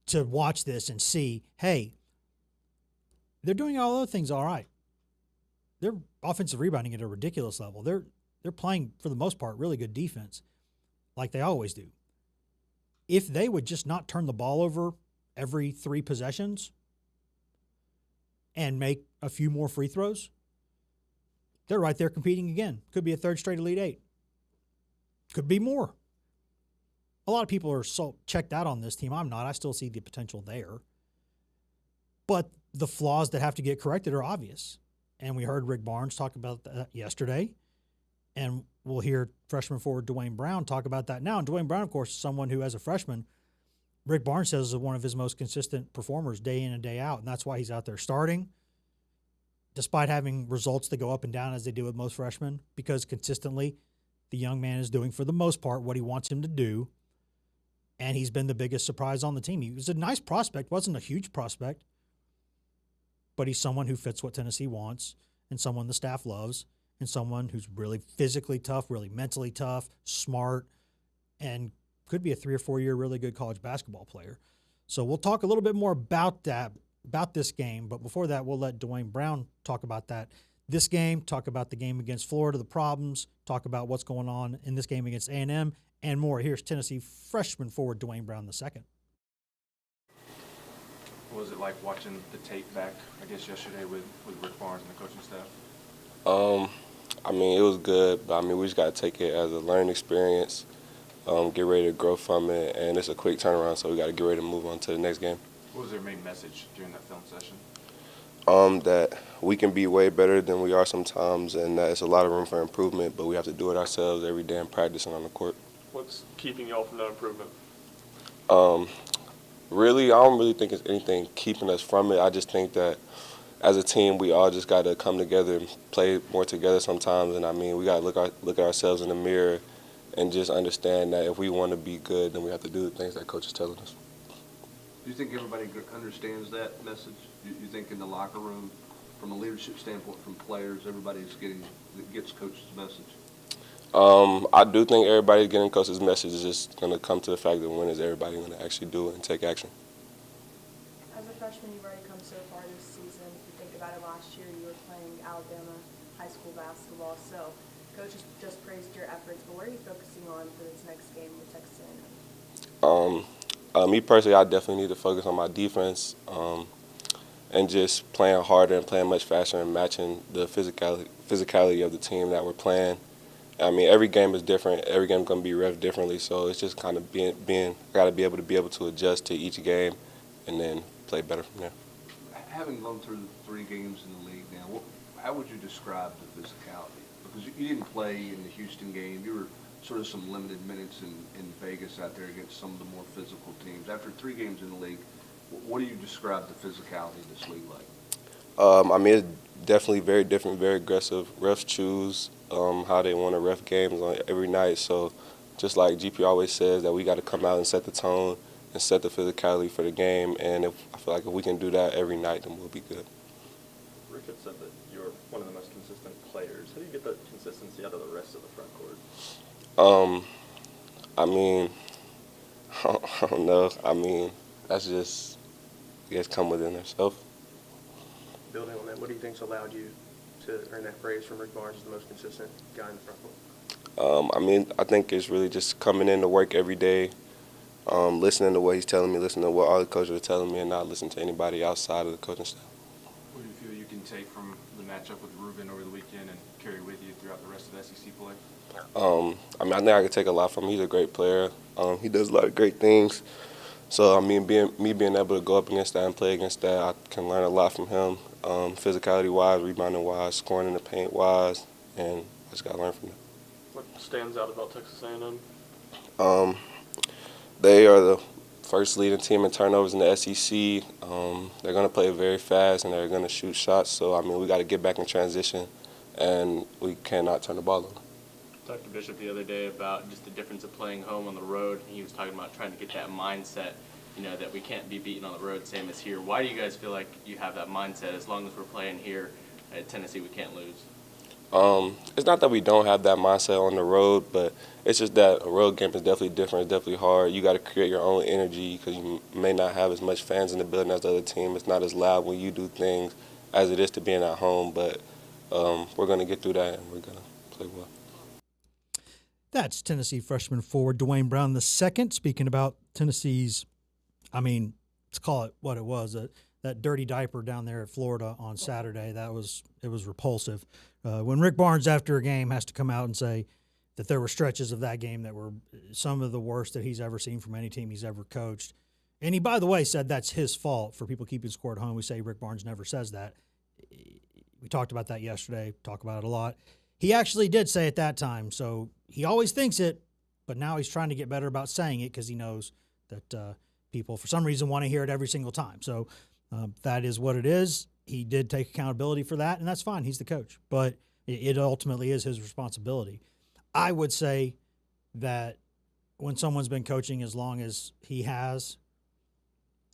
to watch this and see, hey, they're doing all other things all right. They're offensive rebounding at a ridiculous level. They're playing, for the most part, really good defense, like they always do. If they would just not turn the ball over every 3 possessions and make a few more free throws, they're right there competing again. Could be a third straight Elite Eight. Could be more. A lot of people are so checked out on this team. I'm not. I still see the potential there. But the flaws that have to get corrected are obvious. And we heard Rick Barnes talk about that yesterday. And we'll hear freshman forward Dwayne Brown talk about that now. And Dwayne Brown, of course, is someone who, as a freshman, Rick Barnes says is one of his most consistent performers day in and day out. And that's why he's out there starting, despite having results that go up and down as they do with most freshmen, because consistently the young man is doing, for the most part, what he wants him to do. And he's been the biggest surprise on the team. He was a nice prospect, wasn't a huge prospect, but he's someone who fits what Tennessee wants and someone the staff loves and someone who's really physically tough, really mentally tough, smart, and could be a 3 or 4 year really good college basketball player. So we'll talk a little bit more about that, about this game. But before that, we'll let Dwayne Brown talk about this game, talk about the game against Florida, the problems, talk about what's going on in this game against A&M, and more. Here's Tennessee freshman forward Dwayne Brown II. What was it like watching the tape back, I guess, yesterday with Rick Barnes and the coaching staff? I mean, it was good, but I mean, we just got to take it as a learning experience, get ready to grow from it, and it's a quick turnaround, so we got to get ready to move on to the next game. What was their main message during that film session? That we can be way better than we are sometimes, and that it's a lot of room for improvement, but we have to do it ourselves every day and practice and on the court. What's keeping y'all from that improvement? Really, I don't really think it's anything keeping us from it. I just think that as a team, we all just got to come together and play more together sometimes. And I mean, we got to look at ourselves in the mirror and just understand that if we want to be good, then we have to do the things that coach is telling us. Do you think everybody understands that message? You think in the locker room, from a leadership standpoint, from players, everybody's gets coach's message? I do think everybody's getting coach's message. Is just going to come to the fact that when is everybody going to actually do it and take action. As a freshman, you've already come so far this season. If you think about it, last year you were playing Alabama high school basketball. So coaches just praised your efforts, but what are you focusing on for this next game with Texas A&M? Me personally, I definitely need to focus on my defense and just playing harder and playing much faster and matching the physicality of the team that we're playing. I mean, every game is different. Every game is going to be ref differently, so it's just kind of being got to be able to adjust to each game and then play better from there. Having gone through 3 games in the league now, how would you describe the physicality? Because you didn't play in the Houston game. You were sort of some limited minutes in Vegas out there against some of the more physical teams. After 3 games in the league, what do you describe the physicality of this league like? I mean, it's definitely very different, very aggressive. Refs choose how they want to ref games on every night. So just like GP always says, that we got to come out and set the tone and set the physicality for the game. And I feel like if we can do that every night, then we'll be good. Rick had said that you're one of the most consistent players. How do you get that consistency out of the rest of the front court? I mean, I don't know. I mean, that's just, I guess, come within themselves. Building on that, what do you think's allowed you to earn that praise from Rick Barnes as the most consistent guy in the front court? I mean, I think it's really just coming in to work every day, listening to what he's telling me, listening to what all the coaches are telling me, and not listening to anybody outside of the coaching staff. What do you feel you can take from the matchup with Ruben over the weekend and carry with you throughout the rest of SEC play? I mean, I think I could take a lot from him. He's a great player. He does a lot of great things. So, I mean, being able to go up against that and play against that, I can learn a lot from him, physicality-wise, rebounding-wise, scoring in the paint-wise, and I just got to learn from him. What stands out about Texas A&M? They are the first leading team in turnovers in the SEC. They're going to play very fast and they're going to shoot shots. So, I mean, we got to get back in transition, and we cannot turn the ball over. Talked to Bishop the other day about just the difference of playing home on the road. He was talking about trying to get that mindset, that we can't be beaten on the road, same as here. Why do you guys feel like you have that mindset? As long as we're playing here at Tennessee, we can't lose. It's not that we don't have that mindset on the road, but it's just that a road game is definitely different. It's definitely hard. You got to create your own energy because you may not have as much fans in the building as the other team. It's not as loud when you do things as it is to being at home, but we're going to get through that and we're going to play well. That's Tennessee freshman forward Dwayne Brown II. Speaking about Tennessee's, let's call it what it was, that dirty diaper down there at Florida on Saturday. It was repulsive. When Rick Barnes after a game has to come out and say that there were stretches of that game that were some of the worst that he's ever seen from any team he's ever coached. And he, by the way, said that's his fault for people keeping score at home. We say Rick Barnes never says that. We talked about that yesterday, talk about it a lot. He actually did say it that time, so he always thinks it, but now he's trying to get better about saying it because he knows that people, for some reason, want to hear it every single time. So that is what it is. He did take accountability for that, and that's fine. He's the coach. But it ultimately is his responsibility. I would say that when someone's been coaching as long as he has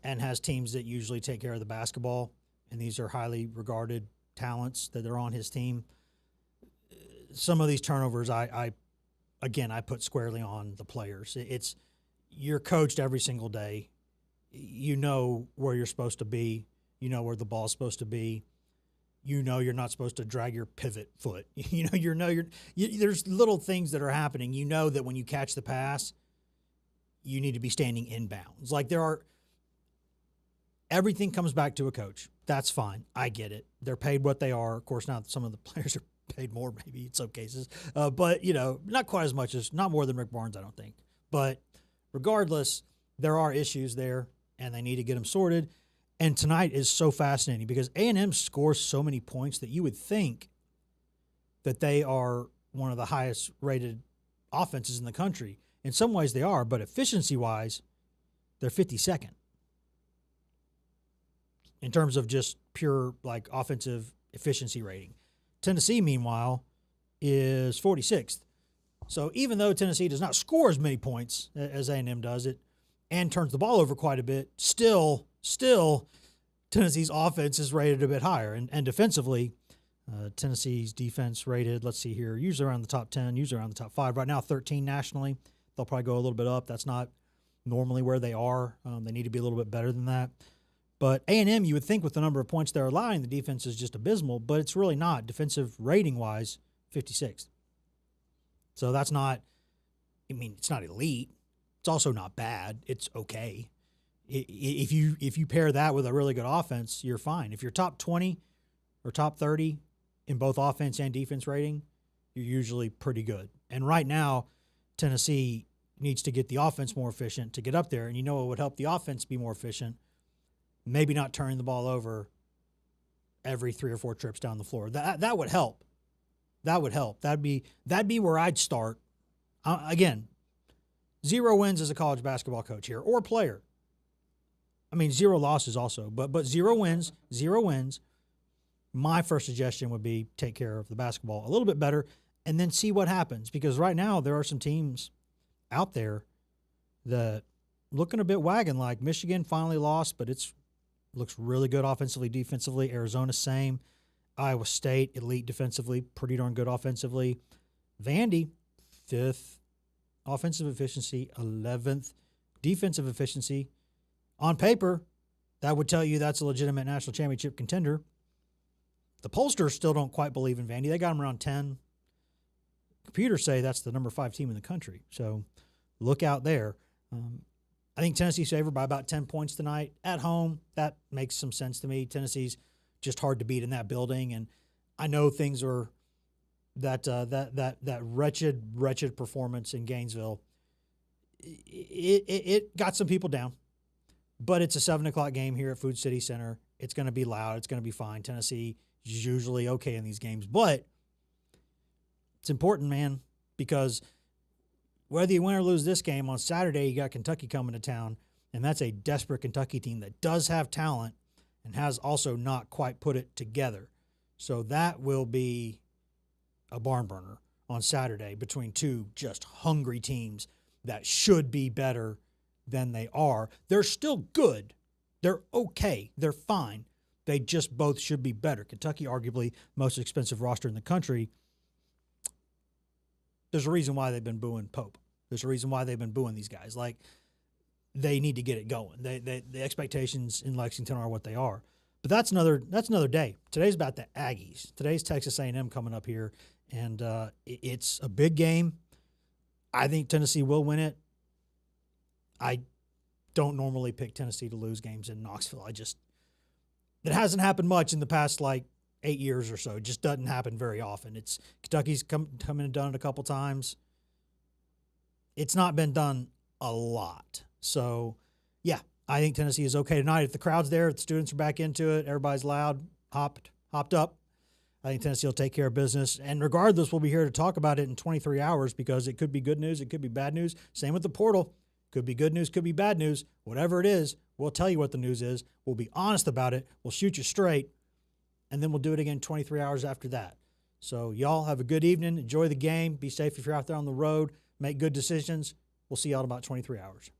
and has teams that usually take care of the basketball, and these are highly regarded talents that are on his team, some of these turnovers I put squarely on the players. You're coached every single day. You know where you're supposed to be. You know where the ball's supposed to be. You're not supposed to drag your pivot foot. There's little things that are happening. You know that when you catch the pass, you need to be standing inbounds. Everything comes back to a coach. That's fine. I get it. They're paid what they are. Of course, now some of the players are paid more maybe in some cases. But, not quite as much not more than Rick Barnes, I don't think. But regardless, there are issues there, and they need to get them sorted. And tonight is so fascinating because A&M scores so many points that you would think that they are one of the highest rated offenses in the country. In some ways they are, but efficiency-wise, they're 52nd in terms of just pure offensive efficiency rating. Tennessee, meanwhile, is 46th. So even though Tennessee does not score as many points as A&M does it and turns the ball over quite a bit, still Tennessee's offense is rated a bit higher. And defensively, Tennessee's defense rated, let's see here, usually around the top 10, usually around the top 5. Right now, 13 nationally. They'll probably go a little bit up. That's not normally where they are. They need to be a little bit better than that. But A&M, you would think with the number of points they're allowing, the defense is just abysmal, but it's really not. Defensive rating-wise, 56th. So that's not, it's not elite. It's also not bad. It's okay. If you pair that with a really good offense, you're fine. If you're top 20 or top 30 in both offense and defense rating, you're usually pretty good. And right now, Tennessee needs to get the offense more efficient to get up there. And you know what would help the offense be more efficient? Maybe not turning the ball over every 3 or 4 trips down the floor. That would help. That would help. That'd be where I'd start. Again, 0 wins as a college basketball coach here or player. 0 losses also, but 0 wins. My first suggestion would be take care of the basketball a little bit better and then see what happens. Because right now there are some teams out there that looking a bit wagon. Like Michigan finally lost, but looks really good offensively, defensively. Arizona, same. Iowa State, elite defensively, pretty darn good offensively. Vandy, 5th offensive efficiency, 11th defensive efficiency. On paper, that would tell you that's a legitimate national championship contender. The pollsters still don't quite believe in Vandy. They got them around 10. Computers say that's the number 5 team in the country. So look out there. I think Tennessee's favored by about 10 points tonight. At home, that makes some sense to me. Tennessee's just hard to beat in that building. And I know things are that wretched performance in Gainesville. It got some people down. But it's a 7 o'clock game here at Food City Center. It's going to be loud. It's going to be fine. Tennessee is usually okay in these games. But it's important, man, because whether you win or lose this game, on Saturday you got Kentucky coming to town, And that's a desperate Kentucky team that does have talent and has also not quite put it together. So that will be a barn burner on Saturday between two just hungry teams that should be better than they are. They're still good. They're okay. They're fine. They just both should be better. Kentucky, arguably most expensive roster in the country. There's a reason why they've been booing Pope. There's a reason why they've been booing these guys. Like, they need to get it going. The expectations in Lexington are what they are. But that's another day. Today's about the Aggies. Today's Texas A&M coming up here, and it's a big game. I think Tennessee will win it. I don't normally pick Tennessee to lose games in Knoxville. It hasn't happened much in the past 8 years or so. It just doesn't happen very often. It's Kentucky's come in and done it a couple times. It's not been done a lot. So, yeah, I think Tennessee is okay tonight. If the crowd's there, if the students are back into it, everybody's loud, hopped up, I think Tennessee will take care of business. And regardless, we'll be here to talk about it in 23 hours because it could be good news, it could be bad news. Same with the portal. Could be good news, could be bad news. Whatever it is, we'll tell you what the news is. We'll be honest about it. We'll shoot you straight. And then we'll do it again 23 hours after that. So y'all have a good evening. Enjoy the game. Be safe if you're out there on the road. Make good decisions. We'll see y'all in about 23 hours.